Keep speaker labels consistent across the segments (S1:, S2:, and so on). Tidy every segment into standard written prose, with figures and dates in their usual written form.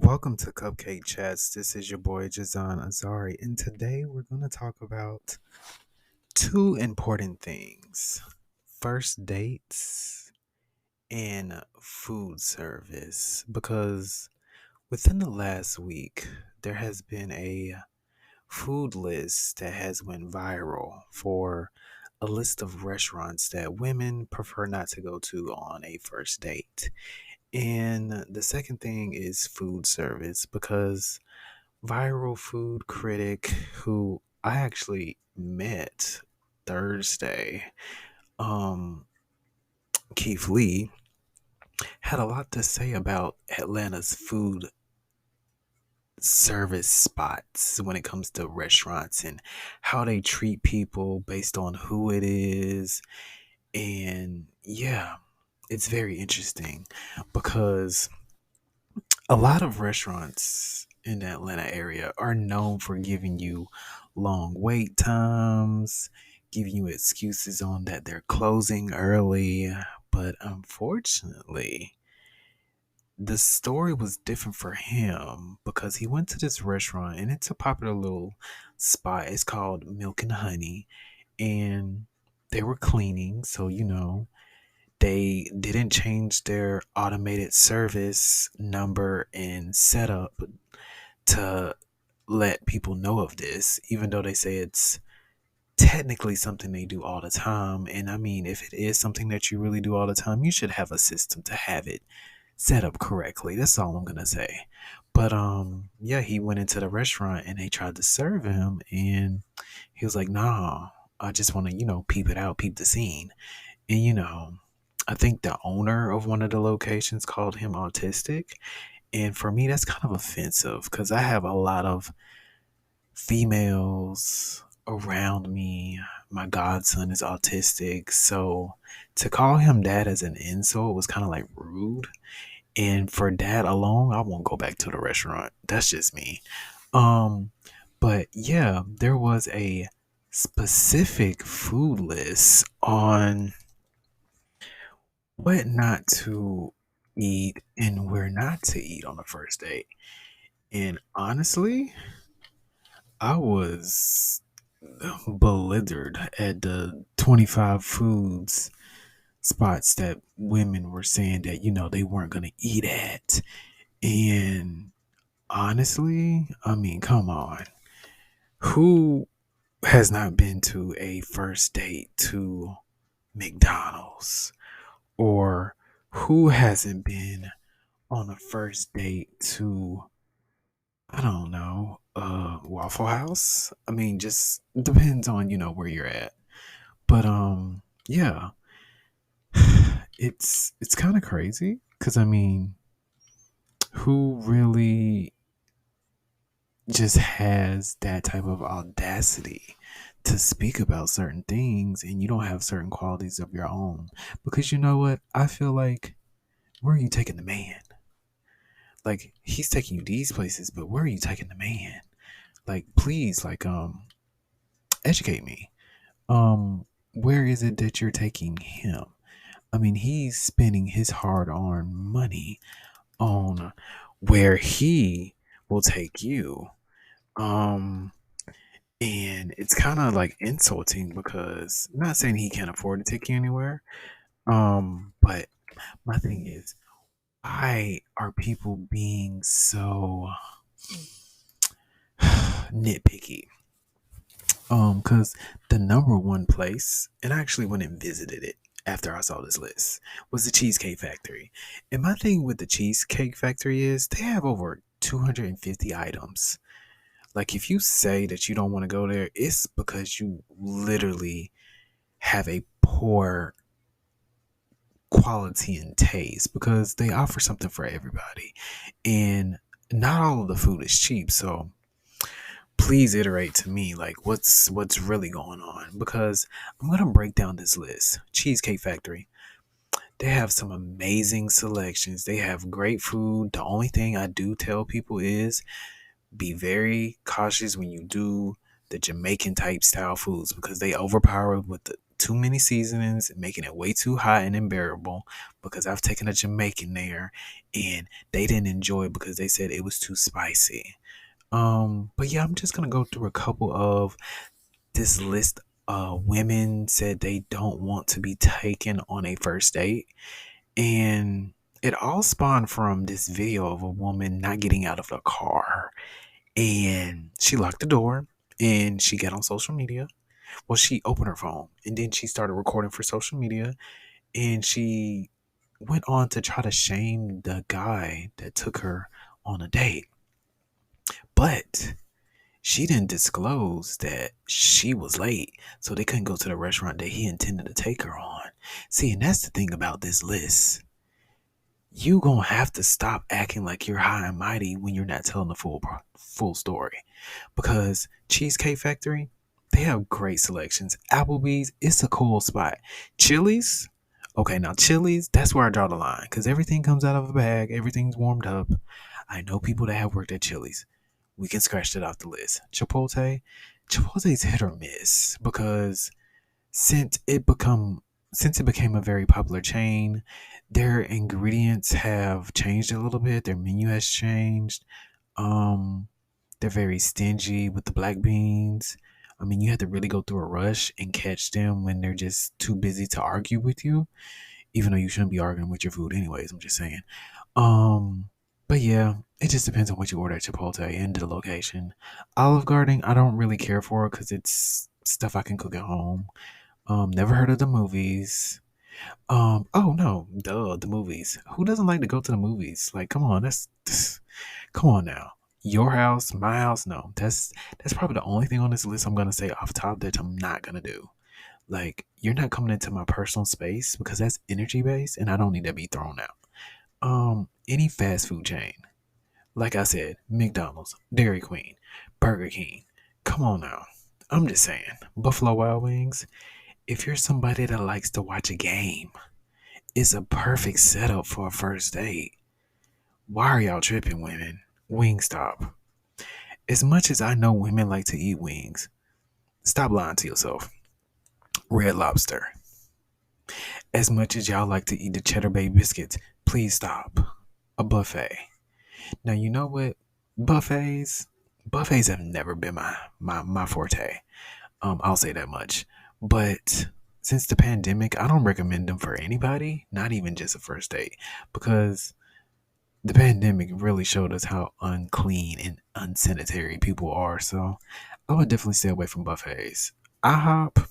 S1: Welcome to Cupcake Chats. This is your boy Jzon Azari, and today we're going to talk about two important things: first dates and food service. Because within the last week, there has been a food list that has went viral for a list of restaurants that women prefer not to go to on a first date. And the second thing is food service because viral food critic who I actually met Thursday, um, Keith Lee, had a lot to say about Atlanta's food service spots when it comes to restaurants and how they treat people based on who it is. And yeah, it's very interesting because a lot of restaurants in the Atlanta area are known for giving you long wait times, giving you excuses on that they're closing early. But unfortunately, the story was different for him because he went to this restaurant and it's a popular little spot. It's called Milk and Honey. And they were cleaning. So, they didn't change their automated service number and setup to let people know of this, even though they say it's technically something they do all the time. And I mean, if it is something that you really do all the time, you should have a system to have it set up correctly. That's all I'm gonna say. But yeah, he went into the restaurant and they tried to serve him and he was like, nah, I just wanna, peep it out, peep the scene. And I think the owner of one of the locations called him autistic. And for me, that's kind of offensive because I have a lot of females around me. My godson is autistic. So to call him that as an insult was kind of like rude. And for that alone, I won't go back to the restaurant. That's just me. Um, but yeah, there was a specific food list on what not to eat and where not to eat on the first date. And honestly, I was belligered at the 25 foods spots that women were saying that, they weren't going to eat at. And honestly, I mean, come on. Who has not been to a first date to McDonald's? Or who hasn't been on a first date to, I don't know, Waffle House? I mean, just depends on, where you're at. But yeah, it's kind of crazy cuz I mean, who really just has that type of audacity to speak about certain things and you don't have certain qualities of your own? Because you know what? I feel like, where are you taking the man? Like, he's taking you these places, but where are you taking the man? Like, please, like, educate me. Where is it that you're taking him? I mean, he's spending his hard-earned money on where he will take you. Um, and it's kind of like insulting because I'm not saying he can't afford to take you anywhere. But my thing is, why are people being so nitpicky? Because the number one place, and I actually went and visited it after I saw this list, was the Cheesecake Factory. And my thing with the Cheesecake Factory is they have over 250 items. Like, if you say that you don't want to go there, it's because you literally have a poor quality and taste because they offer something for everybody. And not all of the food is cheap. So please iterate to me like what's really going on because I'm gonna break down this list. Cheesecake Factory. They have some amazing selections. They have great food. The only thing I do tell people is be very cautious when you do the Jamaican type style foods because they overpower with the too many seasonings, making it way too hot and unbearable because I've taken a Jamaican there and they didn't enjoy it because they said it was too spicy. But yeah, I'm just gonna go through a couple of this list. Women said they don't want to be taken on a first date, and it all spawned from this video of a woman not getting out of the car, and she locked the door, and she got on social media. Well, she opened her phone, and then she started recording for social media, and she went on to try to shame the guy that took her on a date, but she didn't disclose that she was late, so they couldn't go to the restaurant that he intended to take her on. See, and that's the thing about this list. You gonna have to stop acting like you're high and mighty when you're not telling the full story. Because Cheesecake Factory, they have great selections. Applebee's, it's a cool spot. Chili's, okay, now Chili's, that's where I draw the line because everything comes out of a bag, everything's warmed up. I know people that have worked at Chili's. We can scratch that off the list. Chipotle's hit or miss because since it become since it became a very popular chain, their ingredients have changed a little bit. Their menu has changed. Um, they're very stingy with the black beans. I mean, you have to really go through a rush and catch them when they're just too busy to argue with you, even though you shouldn't be arguing with your food anyways. I'm just saying. Um, but yeah, it just depends on what you order at Chipotle and the location. Olive Garden, I don't really care for because it's stuff I can cook at home. Never heard of the movies. Oh no, duh, the movies. Who doesn't like to go to the movies? Like, come on, come on now. Your house, my house, no. That's probably the only thing on this list I'm gonna say off top that I'm not gonna do. Like, you're not coming into my personal space because that's energy based and I don't need to be thrown out. Any fast food chain. Like I said, McDonald's, Dairy Queen, Burger King. Come on now. I'm just saying. Buffalo Wild Wings. If you're somebody that likes to watch a game, it's a perfect setup for a first date. Why are y'all tripping, women? Wingstop. As much as I know women like to eat wings, stop lying to yourself. Red Lobster. As much as y'all like to eat the Cheddar Bay biscuits, please stop. A buffet. Now you know what? Buffets have never been my forte. I'll say that much. But since the pandemic, I don't recommend them for anybody, not even just a first date, because the pandemic really showed us how unclean and unsanitary people are. So I would definitely stay away from buffets. IHOP,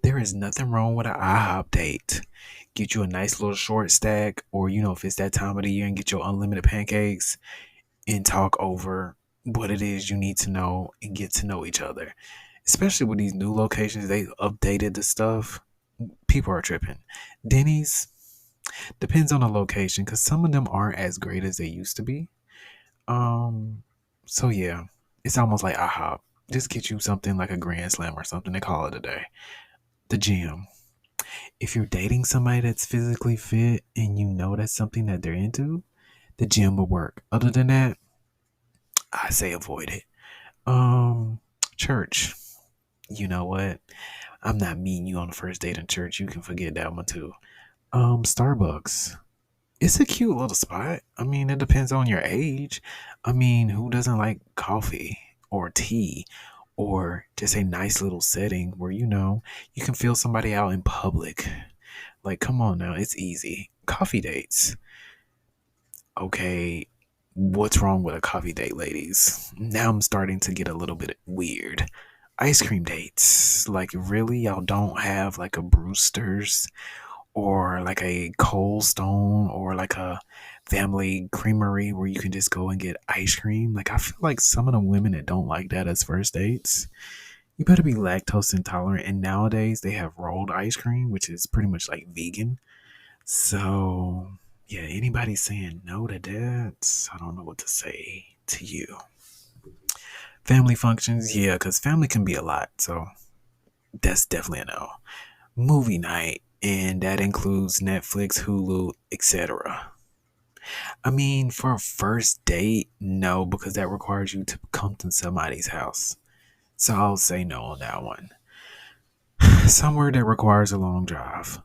S1: there is nothing wrong with an IHOP date. Get you a nice little short stack, or if it's that time of the year, and get your unlimited pancakes and talk over what it is you need to know and get to know each other. Especially with these new locations, they updated the stuff. People are tripping. Denny's depends on the location because some of them aren't as great as they used to be. Um, so yeah, it's almost like IHOP. Just get you something like a Grand Slam or something to call it a day. The gym. If you're dating somebody that's physically fit and you know that's something that they're into, the gym will work. Other than that, I say avoid it. Church. You know what? I'm not meeting you on the first date in church. You can forget that one too. Starbucks. It's a cute little spot. I mean, it depends on your age. I mean, who doesn't like coffee or tea or just a nice little setting where you can feel somebody out in public? Like, come on now, it's easy. Coffee dates. Okay, what's wrong with a coffee date, ladies? Now I'm starting to get a little bit weird. Ice cream dates. Like, really? Y'all don't have like a Brewster's or like a Cold Stone or like a family creamery where you can just go and get ice cream? Like, I feel like some of the women that don't like that as first dates, you better be lactose intolerant. And nowadays they have rolled ice cream, which is pretty much like vegan. So, yeah, anybody saying no to that, I don't know what to say to you. Family functions, yeah, because family can be a lot. So, that's definitely a no. Movie night, and that includes Netflix, Hulu, etc. I mean, for a first date, no, because that requires you to come to somebody's house. So I'll say no on that one. Somewhere that requires a long drive.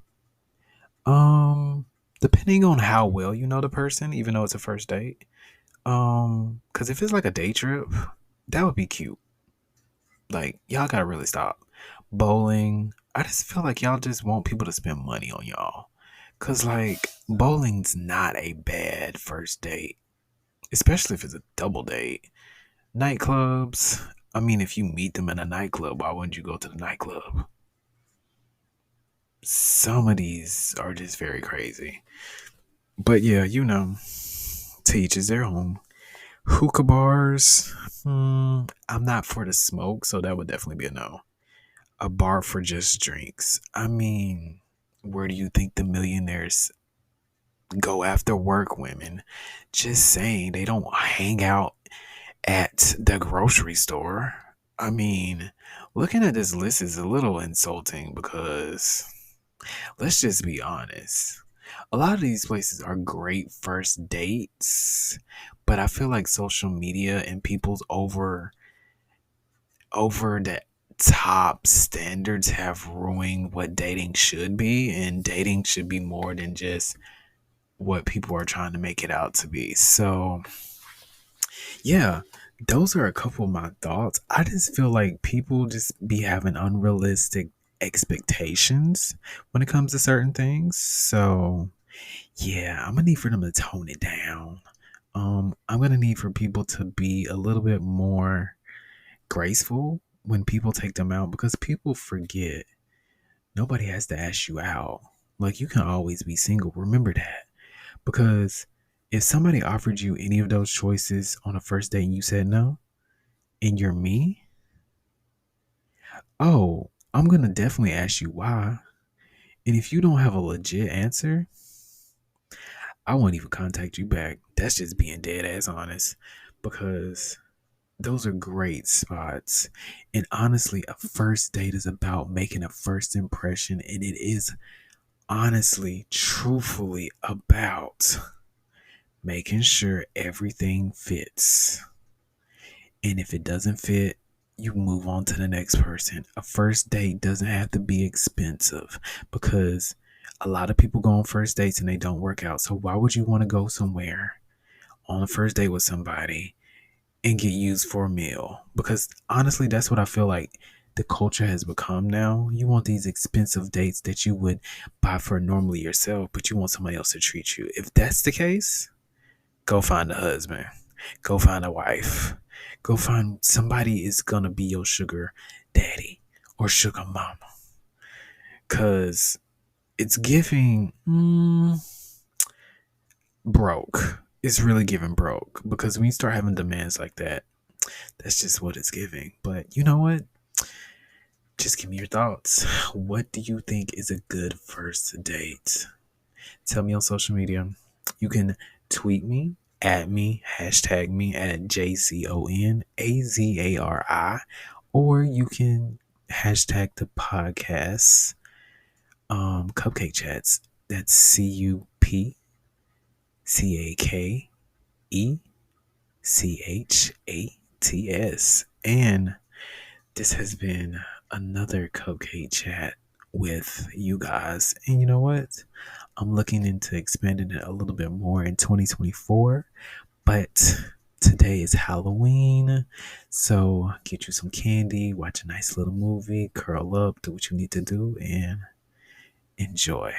S1: Um, Depending on how well you know the person, even though it's a first date. Because if it's like a day trip, that would be cute. Like, y'all gotta really stop. Bowling, I just feel like y'all just want people to spend money on y'all. Cause like bowling's not a bad first date, especially if it's a double date. Nightclubs, I mean, if you meet them in a nightclub, why wouldn't you go to the nightclub? Some of these are just very crazy. But yeah, to each is their own. Hookah bars, I'm not for the smoke, so that would definitely be a no. A bar for just drinks. I mean, where do you think the millionaires go after work women? Just saying, they don't hang out at the grocery store. I mean, looking at this list is a little insulting because let's just be honest. A lot of these places are great first dates, but I feel like social media and people's over the top standards have ruined what dating should be, and dating should be more than just what people are trying to make it out to be. So yeah, those are a couple of my thoughts. I just feel like people just be having unrealistic expectations when it comes to certain things. So yeah, I'm gonna need for them to tone it down. I'm gonna need for people to be a little bit more graceful when people take them out, because people forget nobody has to ask you out. Like, you can always be single. Remember that. Because if somebody offered you any of those choices on a first date and you said no, and you're me, oh, I'm going to definitely ask you why. And if you don't have a legit answer, I won't even contact you back. That's just being dead ass honest. Because those are great spots. And honestly, a first date is about making a first impression. And it is honestly, truthfully about making sure everything fits. And if it doesn't fit, you move on to the next person. A first date doesn't have to be expensive, because a lot of people go on first dates and they don't work out. So why would you want to go somewhere on a first date with somebody and get used for a meal? Because honestly, that's what I feel like the culture has become now. You want these expensive dates that you would buy for normally yourself, but you want somebody else to treat you. If that's the case, go find a husband. Go find a wife. Go find somebody is gonna be your sugar daddy or sugar mama. Cause it's giving broke. It's really giving broke. Because when you start having demands like that, that's just what it's giving. But you know what? Just give me your thoughts. What do you think is a good first date? Tell me on social media. You can tweet me, at me, hashtag me at JZonAzari, or you can hashtag the podcast, Cupcake Chats. That's CupcakeChats. And this has been another Cupcake Chat with you guys. And you know what? I'm looking into expanding it a little bit more in 2024. But today is Halloween. So get you some candy, watch a nice little movie, curl up, do what you need to do, and enjoy.